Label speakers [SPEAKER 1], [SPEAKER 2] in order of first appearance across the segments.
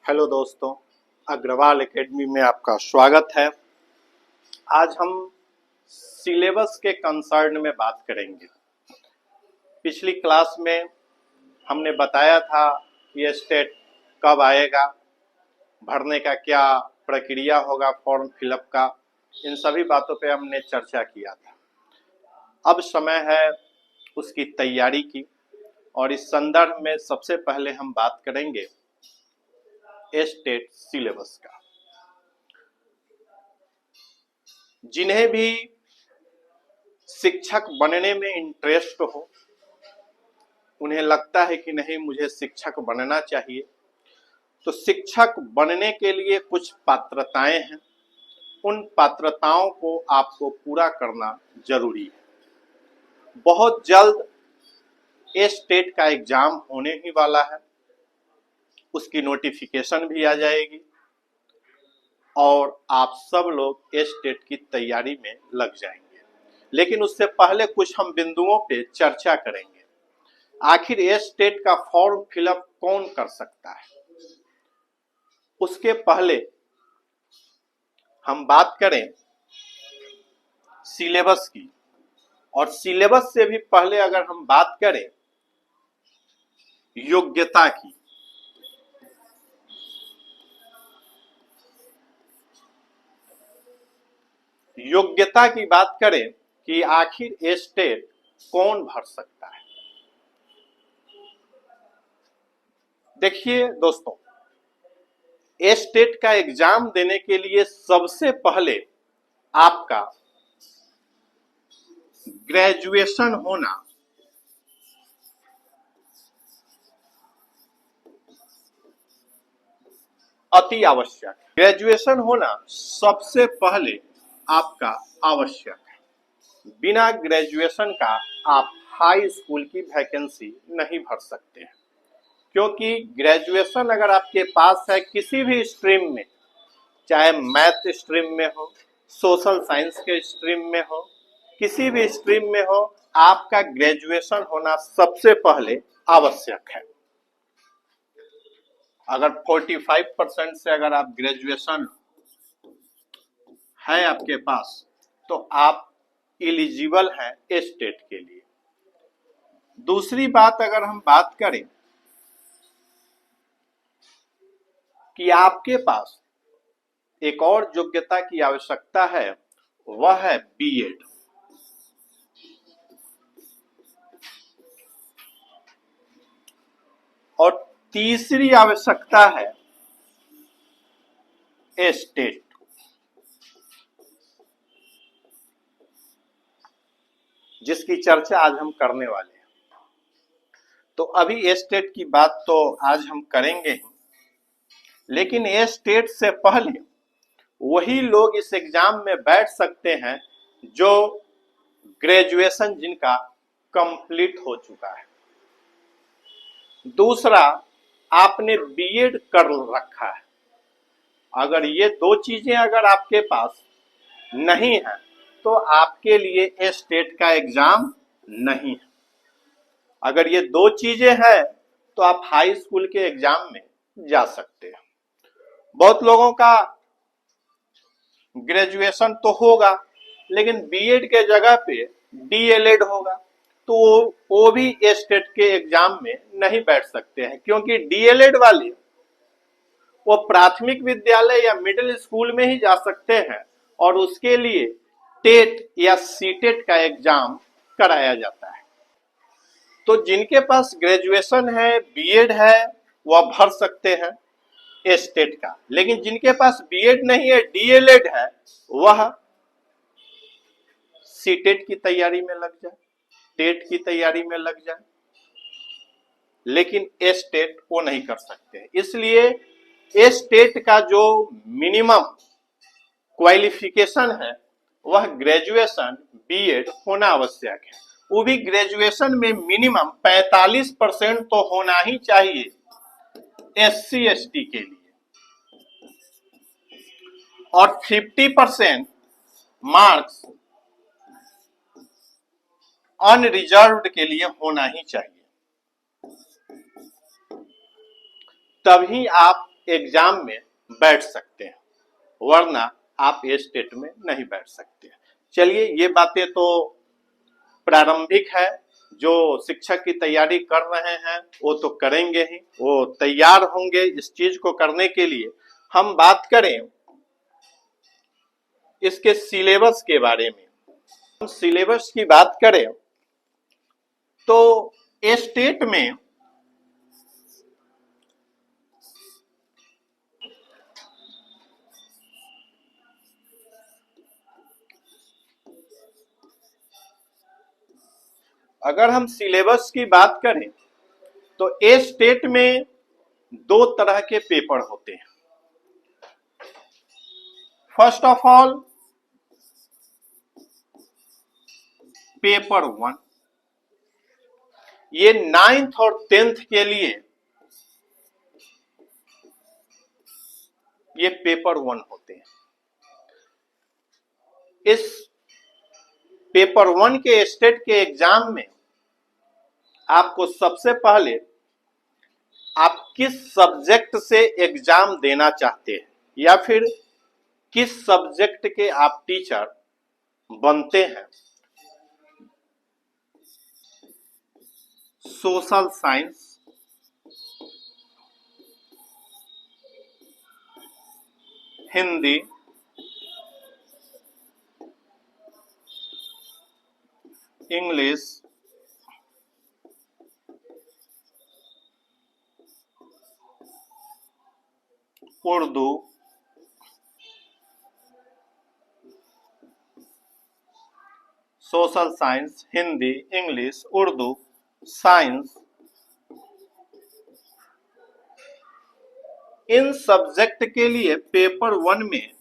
[SPEAKER 1] Hello दोस्तों, Agarwal academy में आपका स्वागत है। आज हम सिलेबस के कंसर्न में बात करेंगे। पिछली क्लास में हमने बताया था कि स्टेट कब आएगा, भरने का क्या प्रक्रिया होगा, फॉर्म फिलअप का, इन सभी बातों पे हमने चर्चा किया था। अब समय है उसकी तैयारी की और इस संदर्भ में सबसे पहले हम बात करेंगे स्टेट सिलेबस का। जिन्हें भी शिक्षक बनने में इंटरेस्ट हो, उन्हें लगता है कि नहीं मुझे शिक्षक बनना चाहिए, तो शिक्षक बनने के लिए कुछ पात्रताएं हैं। उन पात्रताओं को आपको पूरा करना जरूरी है। बहुत जल्द स्टेट का एग्जाम होने ही वाला है, उसकी नोटिफिकेशन भी आ जाएगी और आप सब लोग स्टेट की तैयारी में लग जाएंगे। लेकिन उससे पहले कुछ हम बिंदुओं पे चर्चा करेंगे। आखिर स्टेट का फॉर्म फिलअप कौन कर सकता है, उसके पहले हम बात करें सिलेबस की। और सिलेबस से भी पहले अगर हम बात करें योग्यता की, योग्यता की बात करें कि आखिर स्टेट कौन भर सकता है। देखिए दोस्तों, स्टेट का एग्जाम देने के लिए सबसे पहले आपका ग्रेजुएशन होना अति आवश्यक है। ग्रेजुएशन होना सबसे पहले आपका आवश्यक है। बिना ग्रेजुएशन का आप हाई स्कूल की वैकेंसी नहीं भर सकते हैं, क्योंकि ग्रेजुएशन अगर आपके पास है किसी भी स्ट्रीम में, चाहे मैथ स्ट्रीम में हो, सोशल साइंस के स्ट्रीम में हो, किसी भी स्ट्रीम में हो, आपका ग्रेजुएशन होना सबसे पहले आवश्यक है। अगर 45% से अगर आप ग्रेजुएशन है आपके पास, तो आप एलिजिबल हैं स्टेट के लिए। दूसरी बात अगर हम बात करें कि आपके पास एक और योग्यता की आवश्यकता है, वह है बीएड। और तीसरी आवश्यकता है स्टेट। जिसकी चर्चा आज हम करने वाले हैं। तो अभी स्टेट की बात तो आज हम करेंगे ही, लेकिन स्टेट से पहले वही लोग इस एग्जाम में बैठ सकते हैं जो ग्रेजुएशन जिनका कंप्लीट हो चुका है। दूसरा, आपने बीएड कर रखा है। अगर ये दो चीजें अगर आपके पास नहीं है, तो आपके लिए स्टेट का एग्जाम नहीं है। अगर ये दो चीजें हैं तो आप हाई स्कूल के एग्जाम में जा सकते हैं। बहुत लोगों का ग्रेजुएशन तो होगा, लेकिन बीएड के जगह पे डीएलएड होगा, तो वो भी स्टेट के एग्जाम में नहीं बैठ सकते हैं, क्योंकि डीएलएड वाले वो प्राथमिक विद्यालय या मिडिल स्कूल में ही जा सकते हैं और उसके लिए टेट या सीटेट का एग्जाम कराया जाता है। तो जिनके पास ग्रेजुएशन है, बीएड है, वह भर सकते हैं स्टेट का। लेकिन जिनके पास बीएड नहीं है, डीएलएड है, वह सीटेट की तैयारी में लग जाए, टेट की तैयारी में लग जाए, लेकिन स्टेट वो नहीं कर सकते। इसलिए स्टेट का जो मिनिमम क्वालिफिकेशन है वह ग्रेजुएशन बीएड होना आवश्यक है। वो भी ग्रेजुएशन में मिनिमम 45% तो होना ही चाहिए एससी एसटी के लिए, और 50% मार्क्स अनरिजर्व्ड के लिए होना ही चाहिए। तभी आप एग्जाम में बैठ सकते हैं, वरना आप ये स्टेट में नहीं बैठ सकते। चलिए, ये बातें तो प्रारंभिक है, जो शिक्षक की तैयारी कर रहे हैं वो तो करेंगे ही, वो तैयार होंगे इस चीज को करने के लिए। हम बात करें इसके सिलेबस के बारे में। हम सिलेबस की बात करें तो स्टेट में अगर हम सिलेबस की बात करें तो ए स्टेट में दो तरह के पेपर होते हैं। फर्स्ट ऑफ ऑल पेपर 1, ये 9th और 10th के लिए ये पेपर 1 होते हैं। इस पेपर 1 के स्टेट के एग्जाम में आपको सबसे पहले आप किस सब्जेक्ट से एग्जाम देना चाहते हैं या फिर किस सब्जेक्ट के आप टीचर बनते हैं। Social science, Hindi, English, Urdu, social science, Hindi, English, Urdu, science, इन सब्जेक्ट के लिए पेपर 1 में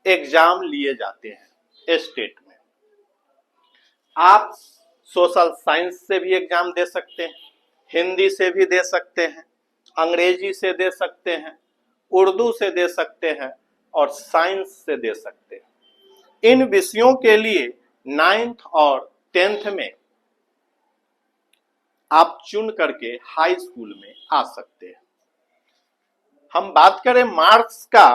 [SPEAKER 1] एग्जाम लिए जाते हैं स्टेट में। आप सोशल साइंस से भी एग्जाम दे सकते हैं, हिंदी से भी दे सकते हैं, अंग्रेजी से दे सकते हैं, उर्दू से दे सकते हैं और साइंस से दे सकते हैं। इन विषयों के लिए 9th और 10th में आप चुन करके हाई स्कूल में आ सकते हैं। हम बात करें मार्क्स का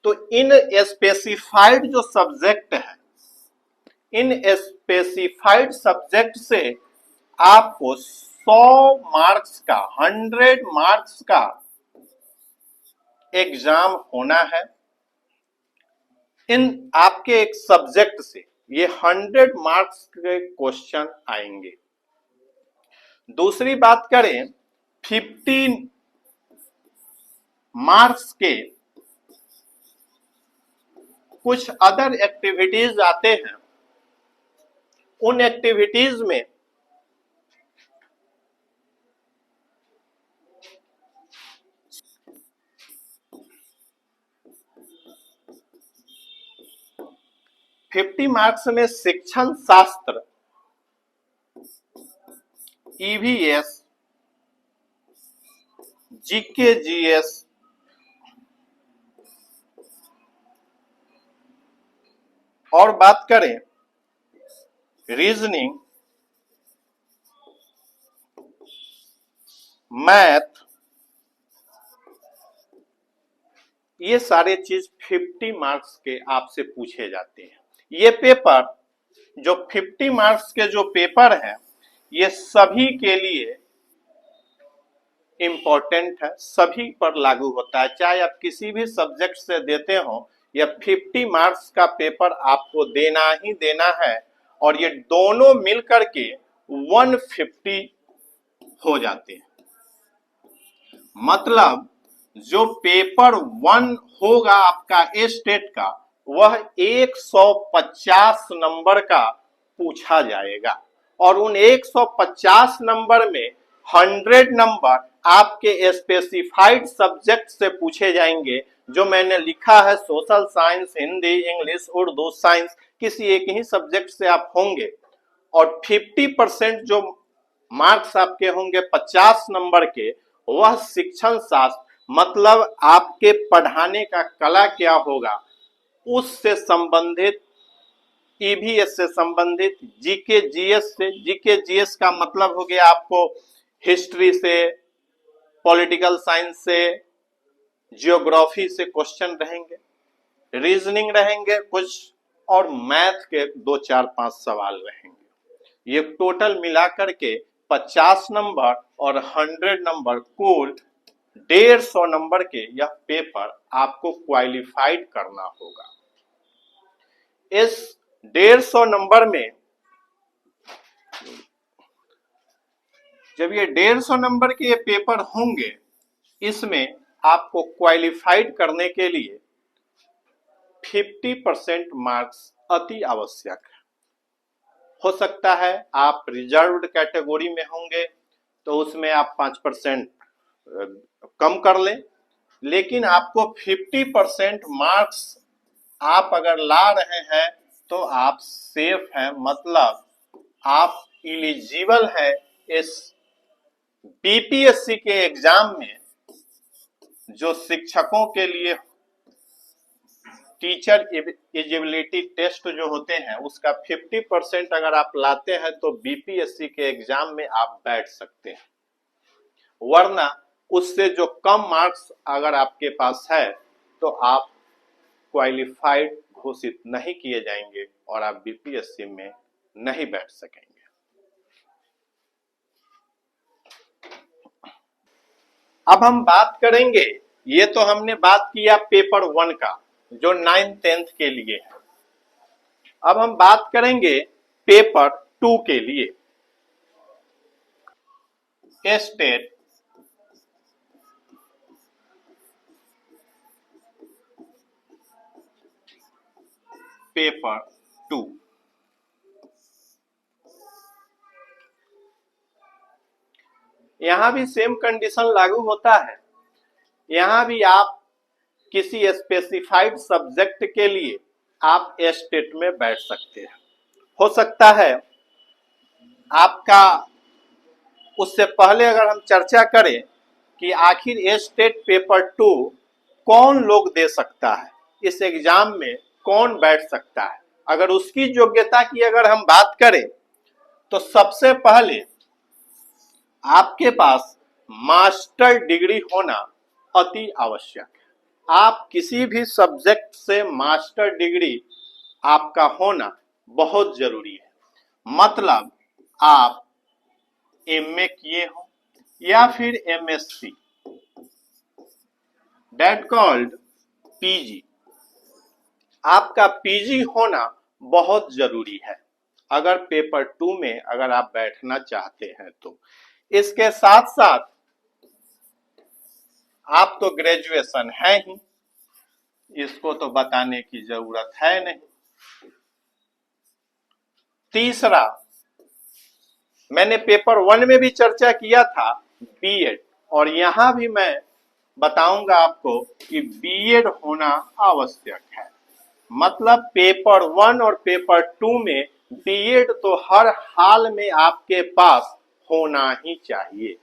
[SPEAKER 1] तो इन स्पेसिफाइड जो सब्जेक्ट है, इन स्पेसिफाइड सब्जेक्ट से आपको 100 मार्क्स का, 100 मार्क्स का एग्जाम होना है। इन आपके एक सब्जेक्ट से ये 100 मार्क्स के क्वेश्चन आएंगे। दूसरी बात करें 50 मार्क्स के कुछ अदर एक्टिविटीज आते हैं। उन एक्टिविटीज में फिफ्टी मार्क्स में शिक्षण शास्त्र, ईवीएस, जीके जीएस और बात करें रीजनिंग, मैथ, ये सारे चीज 50 मार्क्स के आपसे पूछे जाते हैं। ये पेपर जो 50 मार्क्स के जो पेपर हैं ये सभी के लिए इंपॉर्टेंट है, सभी पर लागू होता है। चाहे आप किसी भी सब्जेक्ट से देते हो, यह 50 मार्क्स का पेपर आपको देना ही देना है और ये दोनों मिलकर के 150 हो जाते हैं। मतलब जो पेपर 1 होगा आपका ए स्टेट का, वह 150 नंबर का पूछा जाएगा और उन 150 नंबर में 100 नंबर आपके स्पेसिफाइड सब्जेक्ट से पूछे जाएंगे। जो मैंने लिखा है social science, Hindi, English, Urdu, science, किसी एक ही सब्जेक्ट से आप होंगे और 50% जो मार्क्स आपके होंगे 50 नंबर के, वह शिक्षण शास्त्र, मतलब आपके पढ़ाने का कला क्या होगा उससे संबंधित, ईवीएस से संबंधित, जीके जीएस से, जीके जीएस का मतलब हो गया आपको हिस्ट्री से, पॉलिटिकल साइंस से, जियोग्राफी से क्वेश्चन रहेंगे, रीजनिंग रहेंगे कुछ, और मैथ के 2 4 5 सवाल रहेंगे। ये टोटल मिलाकर के 50 नंबर और 100 नंबर, कुल 150 नंबर के यह पेपर आपको क्वालिफाइड करना होगा। इस 150 नंबर में जब ये 150 नंबर के ये पेपर होंगे, इसमें आपको क्वालिफाइड करने के लिए 50% मार्क्स अति आवश्यक है। हो सकता है आप रिजर्व्ड कैटेगरी में होंगे तो उसमें आप 5% कम कर लें, लेकिन आपको 50% मार्क्स आप अगर ला रहे हैं तो आप सेफ हैं, मतलब आप इलिजिबल है इस बीपीएससी के एग्जाम में। जो शिक्षकों के लिए टीचर एलिजिबिलिटी टेस्ट जो होते हैं उसका 50% अगर आप लाते हैं तो बीपीएससी के एग्जाम में आप बैठ सकते हैं, वरना उससे जो कम मार्क्स अगर आपके पास है तो आप क्वालिफाइड घोषित नहीं किए जाएंगे और आप बीपीएससी में नहीं बैठ सकेंगे। अब हम बात करेंगे, ये तो हमने बात किया पेपर 1 का जो 9th 10th के लिए है। अब हम बात करेंगे पेपर 2 के लिए, स्टेट पेपर 2। यहां भी सेम कंडीशन लागू होता है। यहां भी आप किसी स्पेसिफाइड सब्जेक्ट के लिए आप स्टेट में बैठ सकते हैं। हो सकता है आपका, उससे पहले अगर हम चर्चा करें कि आखिर स्टेट पेपर 2 कौन लोग दे सकता है, इस एग्जाम में कौन बैठ सकता है, अगर उसकी योग्यता की अगर हम बात करें तो सबसे पहले आपके पास मास्टर डिग्री होना अति आवश्यक है। आप किसी भी सब्जेक्ट से मास्टर डिग्री आपका होना बहुत जरूरी है, मतलब आप एमए किए हो या फिर एमएससी, दैट कॉल्ड पीजी, आपका पीजी होना बहुत जरूरी है अगर पेपर 2 में अगर आप बैठना चाहते हैं तो। इसके साथ साथ आप तो ग्रेजुएशन है ही, इसको तो बताने की जरूरत है नहीं। तीसरा, मैंने पेपर 1 में भी चर्चा किया था बीएड, और यहां भी मैं बताऊंगा आपको कि बीएड होना आवश्यक है, मतलब पेपर 1 और पेपर 2 में बीएड तो हर हाल में आपके पास होना ही चाहिए,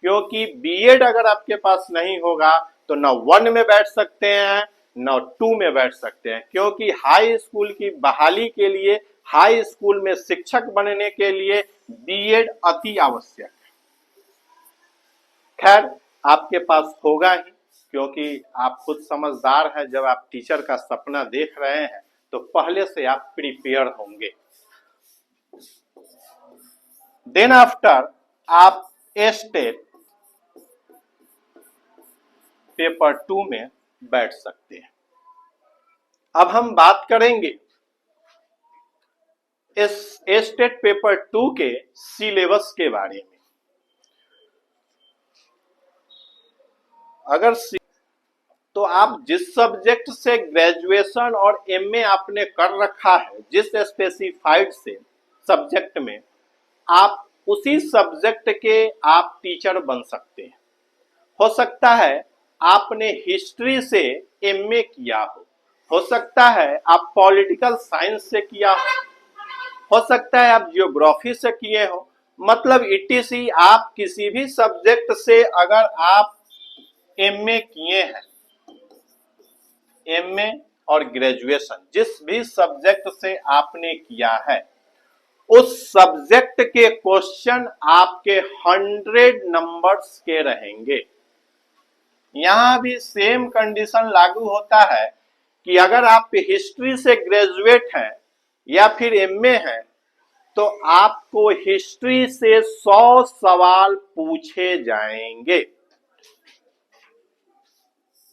[SPEAKER 1] क्योंकि बीएड अगर आपके पास नहीं होगा तो न 1 में बैठ सकते हैं न 2 में बैठ सकते हैं, क्योंकि हाई स्कूल की बहाली के लिए, हाई स्कूल में शिक्षक बनने के लिए बीएड अति आवश्यक है। खैर आपके पास होगा ही, क्योंकि आप खुद समझदार हैं, जब आप टीचर का सपना देख रहे हैं तो पहले से आप प्रिपेयर होंगे। देन आफ्टर आप स्टेट पेपर 2 में बैठ सकते हैं। अब हम बात करेंगे इस स्टेट पेपर 2 के सिलेबस के बारे में। अगर तो आप जिस सब्जेक्ट से ग्रेजुएशन और एमए आपने कर रखा है, जिस स्पेसिफाइड से सब्जेक्ट में, आप उसी सब्जेक्ट के आप टीचर बन सकते हैं। हो सकता है आपने हिस्ट्री से एमए किया हो सकता है आप पॉलिटिकल साइंस से किया हो सकता है आप जियोग्राफी से किए हो, मतलब ईटीसी आप किसी भी सब्जेक्ट से अगर आप एमए किए हैं, एमए और ग्रेजुएशन जिस भी सब्जेक्ट से आपने किया है, उस सब्जेक्ट के क्वेश्चन आपके 100 नंबर्स के रहेंगे। यहां भी सेम कंडीशन लागू होता है कि अगर आप हिस्ट्री से ग्रेजुएट हैं या फिर एमए हैं तो आपको हिस्ट्री से 100 सवाल पूछे जाएंगे।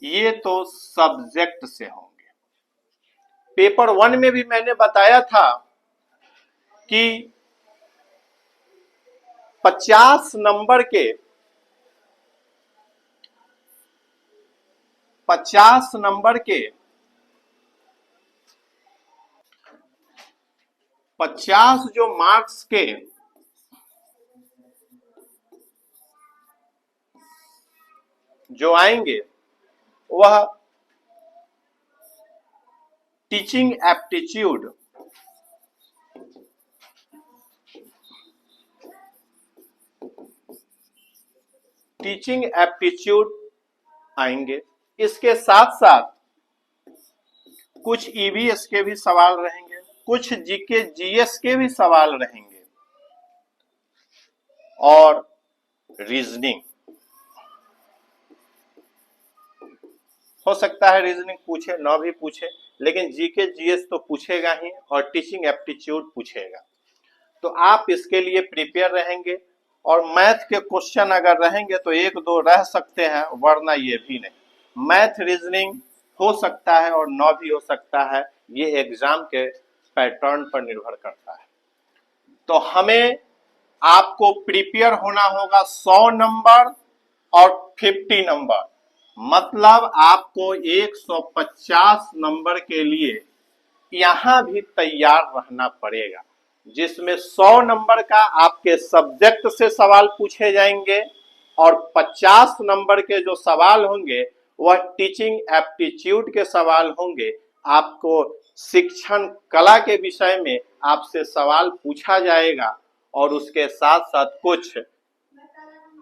[SPEAKER 1] ये तो सब्जेक्ट से होंगे। पेपर 1 में भी मैंने बताया था कि 50 नंबर के 50 नंबर के 50 जो मार्क्स के जो आएंगे वह टीचिंग एप्टीट्यूड, टीचिंग एप्टीट्यूड आएंगे। इसके साथ साथ कुछ ईवीएस के भी सवाल रहेंगे, कुछ जीके जीएस के भी सवाल रहेंगे और रीजनिंग। हो सकता है रीजनिंग पूछे ना भी पूछे, लेकिन जीके जीएस तो पूछेगा ही और टीचिंग एप्टीट्यूड पूछेगा। तो आप इसके लिए प्रिपेयर रहेंगे और मैथ के क्वेश्चन अगर रहेंगे तो 1-2 रह सकते हैं, वरना ये भी नहीं। मैथ रीजनिंग हो सकता है और ना भी हो सकता है, ये एग्जाम के पैटर्न पर निर्भर करता है। तो हमें आपको प्रिपेयर होना होगा 100 नंबर और 50 नंबर, मतलब आपको 150 नंबर के लिए यहां भी तैयार रहना पड़ेगा, जिसमें 100 नंबर का आपके सब्जेक्ट से सवाल पूछे जाएंगे और 50 नंबर के जो सवाल होंगे वह टीचिंग एप्टीट्यूड के सवाल होंगे। आपको शिक्षण कला के विषय में आपसे सवाल पूछा जाएगा और उसके साथ साथ कुछ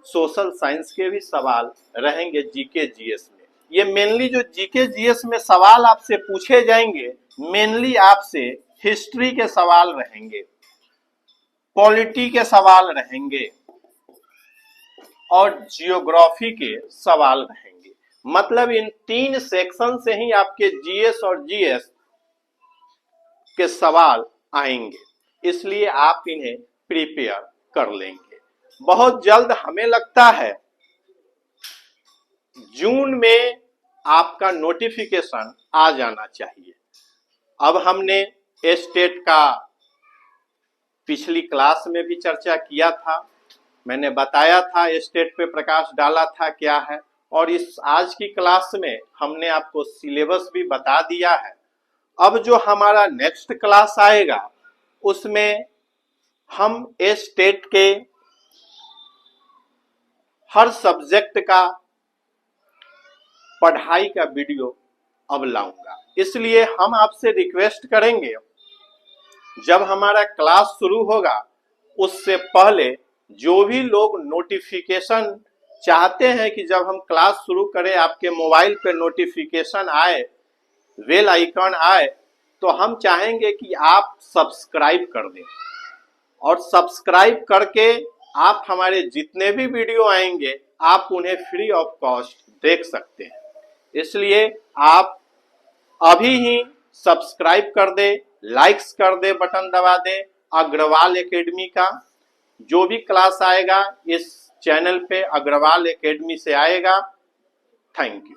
[SPEAKER 1] सोशल साइंस के भी सवाल रहेंगे जीके जीएस में। ये मेनली जो जीके जीएस में सवाल आपसे पूछे जाएंगे, मेनली आपसे हिस्ट्री के सवाल रहेंगे, पॉलिटी के सवाल रहेंगे और जियोग्राफी के सवाल रहेंगे। मतलब इन 3 सेक्शन से ही आपके जीएस और जीएस के सवाल आएंगे, इसलिए आप इन्हें प्रिपेयर कर लेंगे। बहुत जल्द हमें लगता है जून में आपका नोटिफिकेशन आ जाना चाहिए। अब हमने स्टेट का पिछली क्लास में भी चर्चा किया था, मैंने बताया था स्टेट पे प्रकाश डाला था क्या है, और इस आज की क्लास में हमने आपको सिलेबस भी बता दिया है। अब जो हमारा नेक्स्ट क्लास आएगा उसमें हम स्टेट के हर सब्जेक्ट का पढ़ाई का वीडियो अब लाऊंगा। इसलिए हम आपसे रिक्वेस्ट करेंगे जब हमारा क्लास शुरू होगा उससे पहले जो भी लोग नोटिफिकेशन चाहते हैं कि जब हम क्लास शुरू करें आपके मोबाइल पे नोटिफिकेशन आए, बेल आइकन आए, तो हम चाहेंगे कि आप सब्सक्राइब कर दें और सब्सक्राइब करके आप हमारे जितने भी वीडियो आएंगे आप उन्हें फ्री ऑफ कॉस्ट देख सकते हैं। इसलिए आप अभी ही सब्सक्राइब कर दे, लाइक्स कर दे, बटन दबा दे। अग्रवाल एकेडमी का जो भी क्लास आएगा इस चैनल पे अग्रवाल एकेडमी से आएगा। Thank you.